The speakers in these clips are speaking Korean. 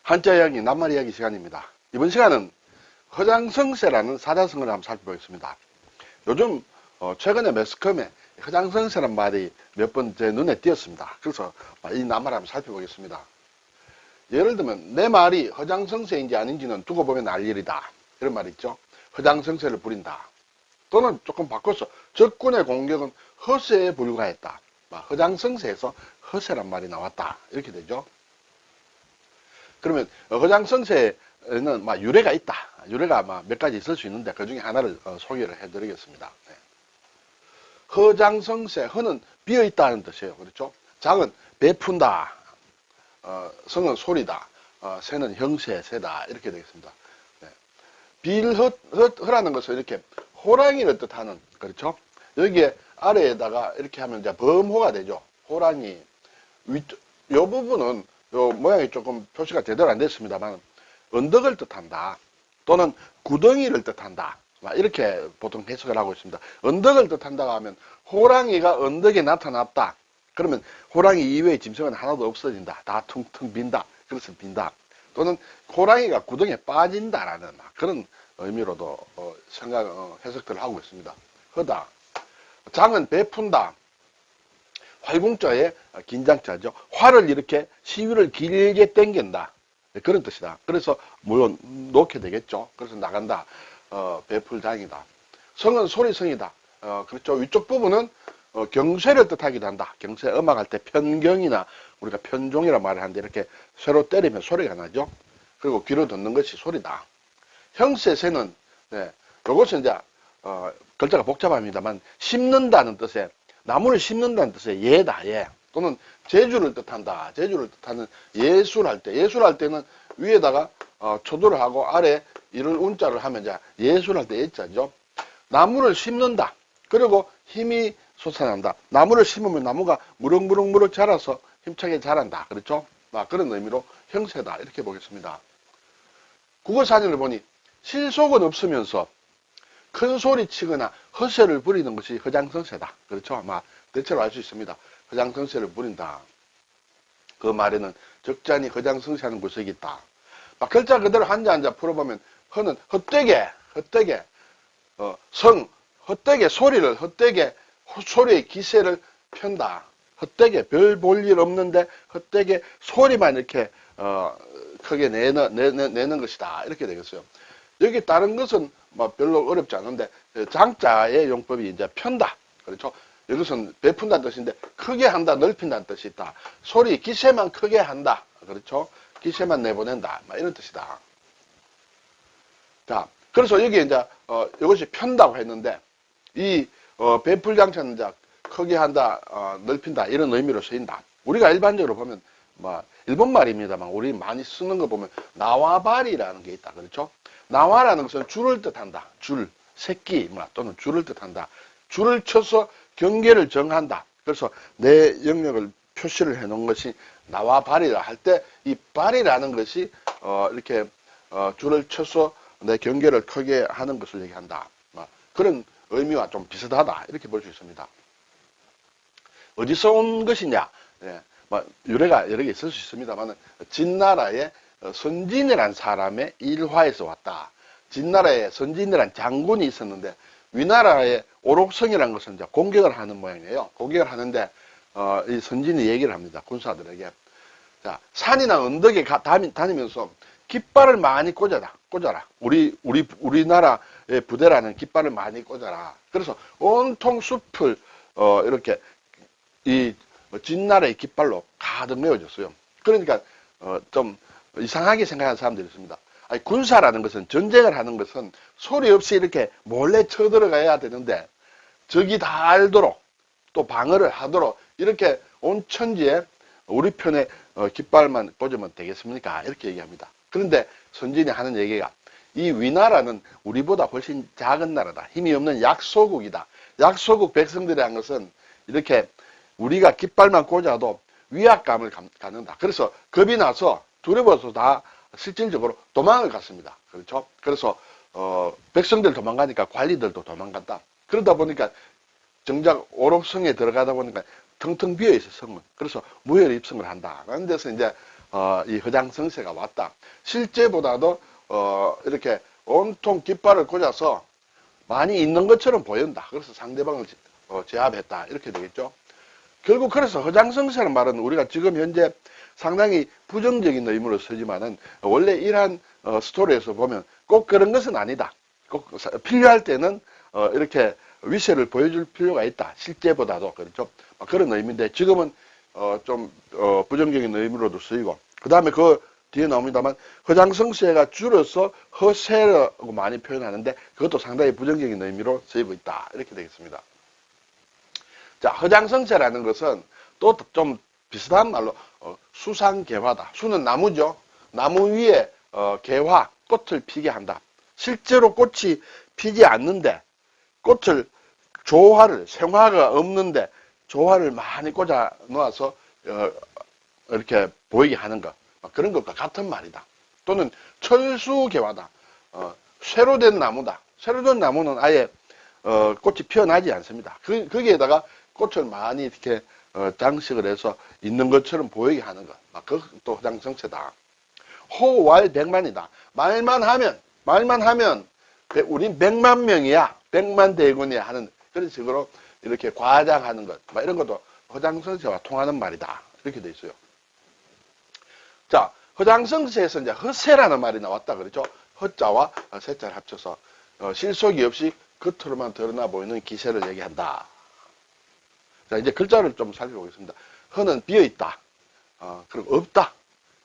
한자 이야기, 낱말 이야기 시간입니다. 이번 시간은 허장성세라는 사자성어를 한번 살펴보겠습니다. 요즘 최근에 매스컴에 허장성세란 말이 몇 번 제 눈에 띄었습니다. 그래서 이 낱말을 한번 살펴보겠습니다. 예를 들면 내 말이 허장성세인지 아닌지는 두고 보면 알 일이다. 이런 말이 있죠. 허장성세를 부린다. 또는 조금 바꿔서 적군의 공격은 허세에 불과했다. 허장성세에서 허세란 말이 나왔다. 이렇게 되죠. 그러면 허장성세에는 유래가 있다. 유래가 몇 가지 있을 수 있는데 그 중에 하나를 소개를 해드리겠습니다. 허장성세, 허는 비어있다는 뜻이에요. 그렇죠? 장은 베푼다. 성은 소리다. 세는 형세, 세다. 이렇게 되겠습니다. 빌허라는 것은 이렇게 호랑이를 뜻하는, 그렇죠? 여기에 아래에다가 이렇게 하면 이제 범호가 되죠. 호랑이. 요 부분은 요 모양이 조금 표시가 제대로 안 됐습니다만 언덕을 뜻한다. 또는 구덩이를 뜻한다. 이렇게 보통 해석을 하고 있습니다. 언덕을 뜻한다고 하면 호랑이가 언덕에 나타났다. 그러면 호랑이 이외의 짐승은 하나도 없어진다. 다 퉁퉁 빈다. 그래서 빈다. 또는 호랑이가 구덩이에 빠진다라는 그런 의미로도 해석들을 하고 있습니다. 허다. 장은 베푼다. 활궁자에 긴장자죠. 활을 이렇게 시위를 길게 당긴다. 그런 뜻이다. 그래서 물론 놓게 되겠죠. 그래서 나간다. 베풀장이다. 성은 소리성이다. 그렇죠. 위쪽 부분은 경쇠를 뜻하기도 한다. 경쇠 음악할 때 편경이나 우리가 편종이라 말을 하는데 이렇게 쇠로 때리면 소리가 나죠. 그리고 귀로 듣는 것이 소리다. 형세세는 이것은 이제 글자가 복잡합니다만 심는다는 뜻의 나무를 심는다는 뜻의 예다. 예. 또는 제주를 뜻한다. 제주를 뜻하는 예술할 때는 위에다가 초도를 하고 아래 이를 운자를 하면 이제 예술할 때 예자죠. 나무를 심는다. 그리고 힘이 솟아난다. 나무를 심으면 나무가 무럭무럭 자라서 힘차게 자란다. 그렇죠? 그런 의미로 형세다. 이렇게 보겠습니다. 국어사전을 보니 실속은 없으면서 큰 소리 치거나 허세를 부리는 것이 허장성세다. 그렇죠? 대체로 알 수 있습니다. 허장성세를 부린다. 그 말에는 적잖이 허장성세하는 구석이 있다. 글자 그대로 한자 풀어보면 허는 헛되게 헛되게 소리의 기세를 편다. 헛되게 별 볼 일 없는데 헛되게 소리만 이렇게 크게 내는 것이다. 이렇게 되겠어요. 여기 다른 것은 별로 어렵지 않은데 장자의 용법이 이제 편다. 그렇죠? 이것은 베푼다는 뜻인데 크게 한다, 넓힌다는 뜻이 있다. 소리, 기세만 크게 한다. 그렇죠? 기세만 내보낸다. 이런 뜻이다. 자, 그래서 여기 이제 이것이 편다고 했는데 이 베풀장자는 이제 크게 한다, 넓힌다 이런 의미로 쓰인다. 우리가 일반적으로 보면 일본 말입니다만 우리 많이 쓰는 거 보면 나와바리라는 게 있다. 그렇죠? 나와라는 것은 줄을 뜻한다. 줄, 새끼 또는 줄을 뜻한다. 줄을 쳐서 경계를 정한다. 그래서 내 영역을 표시를 해놓은 것이 나와바리라 할 때 이 바리라는 것이 이렇게 줄을 쳐서 내 경계를 크게 하는 것을 얘기한다. 그런 의미와 좀 비슷하다. 이렇게 볼 수 있습니다. 어디서 온 것이냐? 유래가 여러 개 있을 수 있습니다만 진나라의 선진이란 사람의 일화에서 왔다. 진나라에 선진이란 장군이 있었는데 위나라의 오록성이라는 것은 이제 공격을 하는 모양이에요. 공격을 하는데 이 선진이 얘기를 합니다. 군사들에게. 자, 산이나 언덕에 다니면서 깃발을 많이 꽂아라. 우리나라의 부대라는 깃발을 많이 꽂아라. 그래서 온통 숲을 이렇게 이 진나라의 깃발로 가득 메워졌어요. 그러니까 좀 이상하게 생각하는 사람들이 있습니다. 군사라는 것은, 전쟁을 하는 것은 소리 없이 이렇게 몰래 쳐들어가야 되는데 적이 다 알도록 또 방어를 하도록 이렇게 온 천지에 우리 편에 깃발만 꽂으면 되겠습니까? 이렇게 얘기합니다. 그런데 선진이 하는 얘기가 이 위나라는 우리보다 훨씬 작은 나라다. 힘이 없는 약소국이다. 약소국 백성들이란 것은 이렇게 우리가 깃발만 꽂아도 위압감을 갖는다. 그래서 겁이 나서 두려워서 다 실질적으로 도망을 갔습니다. 그렇죠? 그래서 백성들 도망가니까 관리들도 도망간다. 그러다 보니까 정작 오록성에 들어가다 보니까 텅텅 비어있어 성은. 그래서 무혈 입성을 한다. 그런 데서 이제 이 허장성세가 왔다. 실제보다도 이렇게 온통 깃발을 꽂아서 많이 있는 것처럼 보인다. 그래서 상대방을 제압했다. 이렇게 되겠죠. 결국 그래서 허장성세라는 말은 우리가 지금 현재 상당히 부정적인 의미로 쓰지만은 원래 이러한 스토리에서 보면 꼭 그런 것은 아니다. 꼭 필요할 때는 이렇게 위세를 보여줄 필요가 있다. 실제보다도 그렇죠. 그런 의미인데 지금은 좀 부정적인 의미로도 쓰이고 그 다음에 그 뒤에 나옵니다만 허장성세가 줄여서 허세라고 많이 표현하는데 그것도 상당히 부정적인 의미로 쓰이고 있다. 이렇게 되겠습니다. 자, 허장성세라는 것은 또 좀 비슷한 말로 수상개화다. 수는 나무죠. 나무 위에 개화, 꽃을 피게 한다. 실제로 꽃이 피지 않는데 꽃을 조화를, 생화가 없는데 조화를 많이 꽂아 놓아서 이렇게 보이게 하는 것. 그런 것과 같은 말이다. 또는 철수개화다. 쇠로 된 나무다. 쇠로 된 나무는 아예 꽃이 피어나지 않습니다. 거기에다가 꽃을 많이 이렇게 장식을 해서 있는 것처럼 보이게 하는 것. 그것도 허장성세다. 호왈백만이다. 말만 하면 우린 100만 명이야. 100만 대군이야 하는 그런 식으로 이렇게 과장하는 것. 이런 것도 허장성세와 통하는 말이다. 이렇게 돼 있어요. 자, 허장성세에서 이제 허세라는 말이 나왔다 그랬죠. 허자와 세자를 합쳐서 실속이 없이 겉으로만 드러나 보이는 기세를 얘기한다. 자, 이제 글자를 좀 살펴보겠습니다. 허는 비어있다. 그리고 없다.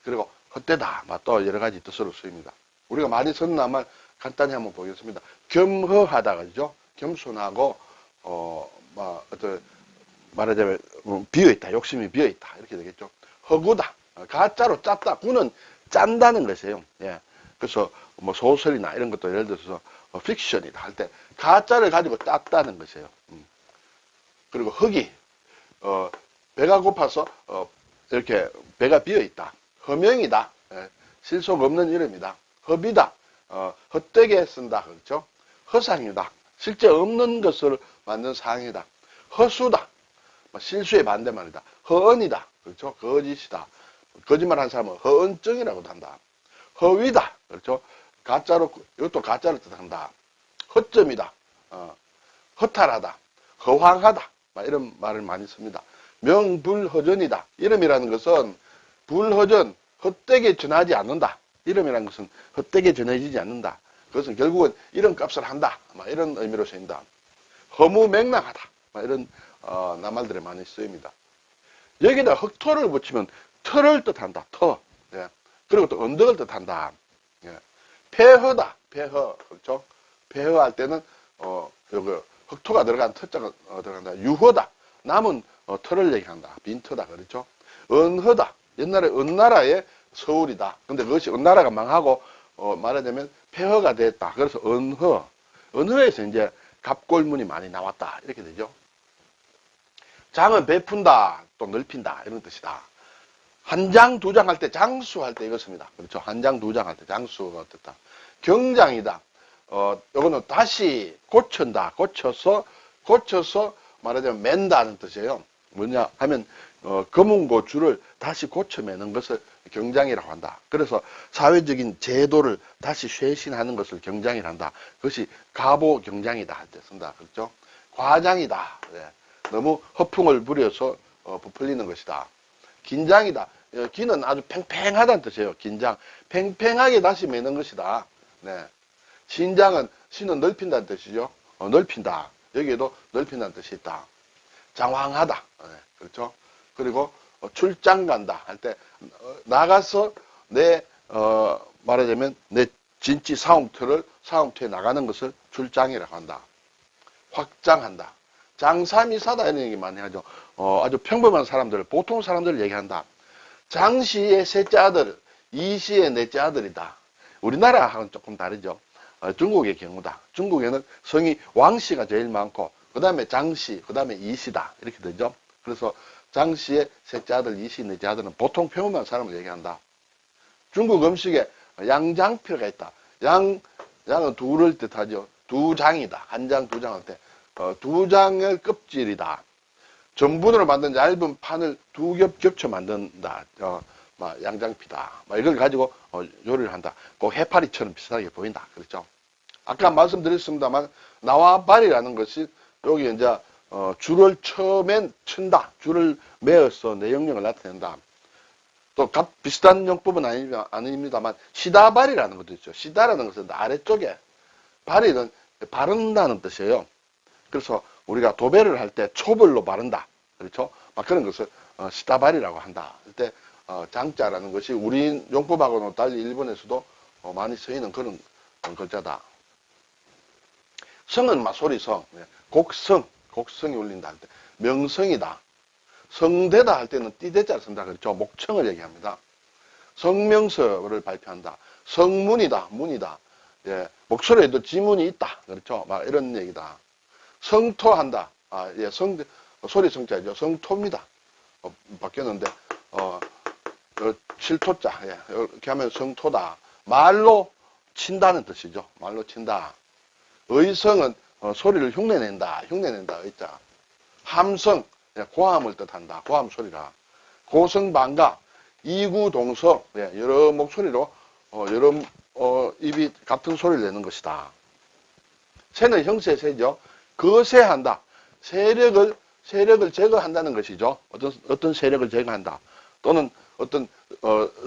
그리고 헛되다. 또 여러 가지 뜻으로 쓰입니다. 우리가 많이 쓰는 말 간단히 한번 보겠습니다. 겸허하다 그러죠. 겸손하고 말하자면 비어있다. 욕심이 비어있다. 이렇게 되겠죠. 허구다. 가짜로 짰다. 구는 짠다는 것이에요. 예. 그래서 뭐 소설이나 이런 것도 예를 들어서 픽션이다 할 때 가짜를 가지고 짰다는 것이에요. 그리고 허기. 배가 고파서 이렇게 배가 비어있다. 허명이다. 예. 실속 없는 이름이다. 허비다. 헛되게 쓴다. 그렇죠? 허상이다. 실제 없는 것을 만든 상이다. 허수다. 실수의 반대말이다. 허언이다. 그렇죠? 거짓이다. 거짓말한 사람은 허언증이라고도 한다. 허위다. 그렇죠? 가짜로, 이것도 가짜를 뜻한다. 허점이다. 허탈하다. 허황하다. 이런 말을 많이 씁니다. 명불허전이다. 이름이라는 것은 불허전, 헛되게 전하지 않는다. 이름이라는 것은 헛되게 전해지지 않는다. 그것은 결국은 이름값을 한다. 이런 의미로 쓰인다. 허무맹랑하다. 이런 낱말들이 많이 쓰입니다. 여기다 흑토를 붙이면 터를 뜻한다. 터. 예. 그리고 또 언덕을 뜻한다. 예. 폐허다. 폐허. 그렇죠? 폐허할 때는 여기 흑토가 들어간 터자가 들어간다. 유허다. 남은 터를 얘기한다. 빈터다. 그렇죠? 은허다. 옛날에 은나라의 서울이다. 근데 그것이 은나라가 망하고 말하자면 폐허가 됐다. 그래서 은허. 은허에서 이제 갑골문이 많이 나왔다. 이렇게 되죠. 장은 베푼다. 또 넓힌다. 이런 뜻이다. 한 장, 두 장 할 때 장수할 때 이것입니다. 그렇죠? 한 장, 두 장 할 때 장수가 됐다. 경장이다. 요거는 다시 고친다. 고쳐서 말하자면 맨다는 뜻이에요. 뭐냐 하면 검은고 줄을 다시 고쳐매는 것을 경장이라고 한다. 그래서 사회적인 제도를 다시 쇄신하는 것을 경장이라 한다. 그것이 가보 경장이다 할 때 쓴다. 그렇죠? 과장이다. 네. 너무 허풍을 부려서 부풀리는 것이다. 긴장이다. 기는 아주 팽팽하다는 뜻이에요. 긴장. 팽팽하게 다시 매는 것이다. 네. 신장은 신은 넓힌다는 뜻이죠. 넓힌다. 여기에도 넓힌다는 뜻이 있다. 장황하다. 네. 그렇죠. 그리고 출장 간다 할 때 나가서 내 말하자면 내 진지 사움터에 나가는 것을 출장이라고 한다. 확장한다. 장사미사다 이런 얘기 많이 하죠. 아주 평범한 사람들, 보통 사람들을 얘기한다. 장씨의 셋째 아들, 이씨의 넷째 아들이다. 우리나라하고는 조금 다르죠. 중국의 경우다. 중국에는 성이 왕씨가 제일 많고 그 다음에 장씨, 그 다음에 이씨다. 이렇게 되죠. 그래서 장씨의 셋째 아들, 이씨, 넷째 아들은 보통 평범한 사람을 얘기한다. 중국 음식에 양장피가 있다. 양은 둘을 뜻하죠. 두 장이다. 한 장, 두 장 할 때. 두 장의 껍질이다. 전분으로 만든 얇은 판을 두 겹 겹쳐 만든다. 막 양장피다. 막 이걸 가지고 요리를 한다. 꼭 해파리처럼 비슷하게 보인다. 그렇죠? 아까 말씀드렸습니다만 나와발이라는 것이 여기 이제 줄을 처음엔 친다. 줄을 매어서 내용령을 나타낸다. 또 비슷한 용법은 아닙니다만 시다발이라는 것도 있죠. 시다라는 것은 아래쪽에, 발이는 바른다는 뜻이에요. 그래서 우리가 도배를 할 때 초벌로 바른다. 그렇죠? 막 그런 것을 시다발이라고 한다. 그때 장자라는 것이 우리 용법하고는 달리 일본에서도 많이 쓰이는 그런 글자다. 성은 막 소리성, 곡성이 울린다 할 때, 명성이다. 성대다 할 때는 띠대자를 쓴다. 그렇죠? 목청을 얘기합니다. 성명서를 발표한다. 성문이다. 문이다. 예, 목소리에도 지문이 있다. 그렇죠? 막 이런 얘기다. 성토한다. 예, 소리 성자죠. 성토입니다. 바뀌었는데, 칠토자. 예, 이렇게 하면 성토다. 말로 친다는 뜻이죠. 말로 친다. 의성은 소리를 흉내낸다. 의자. 함성, 고함을 뜻한다. 고함 소리라. 고성방가, 이구동성, 여러 목소리로 여러 입이 같은 소리를 내는 것이다. 새는 형세세죠. 거세한다. 세력을 제거한다는 것이죠. 어떤 세력을 제거한다. 또는 어떤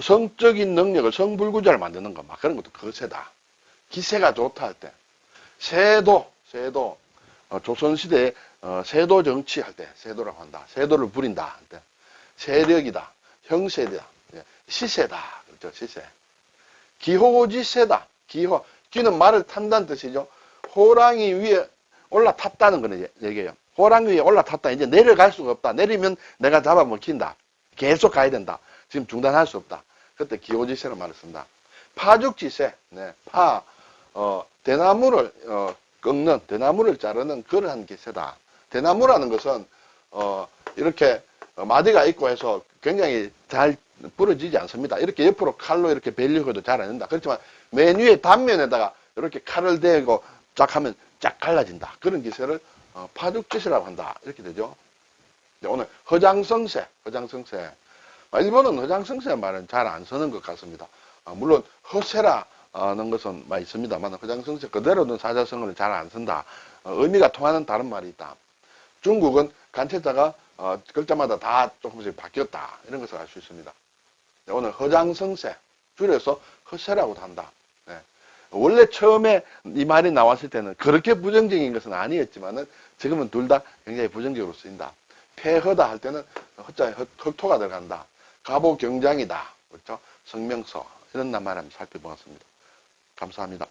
성적인 능력을, 성불구자를 만드는 것, 막 그런 것도 거세다. 기세가 좋다 할 때. 세도 조선시대에 세도 정치할 때 세도라고 한다. 세도를 부린다 할 때. 세력이다. 형세다. 시세다. 그렇죠. 시세. 기호지세다. 기는 말을 탄다는 뜻이죠. 호랑이 위에 올라탔다는 거는 얘기예요. 호랑이 위에 올라탔다. 이제 내려갈 수가 없다. 내리면 내가 잡아먹힌다. 계속 가야 된다. 지금 중단할 수 없다. 그때 기호지세라는 말을 쓴다. 파죽지세. 대나무를 꺾는, 대나무를 자르는 그러한 기세다. 대나무라는 것은 이렇게 마디가 있고 해서 굉장히 잘 부러지지 않습니다. 이렇게 옆으로 칼로 이렇게 베려고 해도 잘 안 된다. 그렇지만 맨 위에 단면에다가 이렇게 칼을 대고 쫙 하면 쫙 갈라진다. 그런 기세를 파죽지세라고 한다. 이렇게 되죠. 오늘 허장성세. 일본은 허장성세 말은 잘 안 쓰는 것 같습니다. 물론 허세라는 것은 많이 있습니다만 허장성세 그대로는 사자성어를 잘 안 쓴다. 의미가 통하는 다른 말이 있다. 중국은 간체자가 글자마다 다 조금씩 바뀌었다. 이런 것을 알 수 있습니다. 오늘 허장성세, 줄여서 허세라고도 한다. 원래 처음에 이 말이 나왔을 때는 그렇게 부정적인 것은 아니었지만은 지금은 둘 다 굉장히 부정적으로 쓰인다. 폐허다 할 때는 허자에 흑토가 들어간다. 가보경장이다. 그렇죠? 성명서 이런 말 한번 살펴보았습니다. 감사합니다.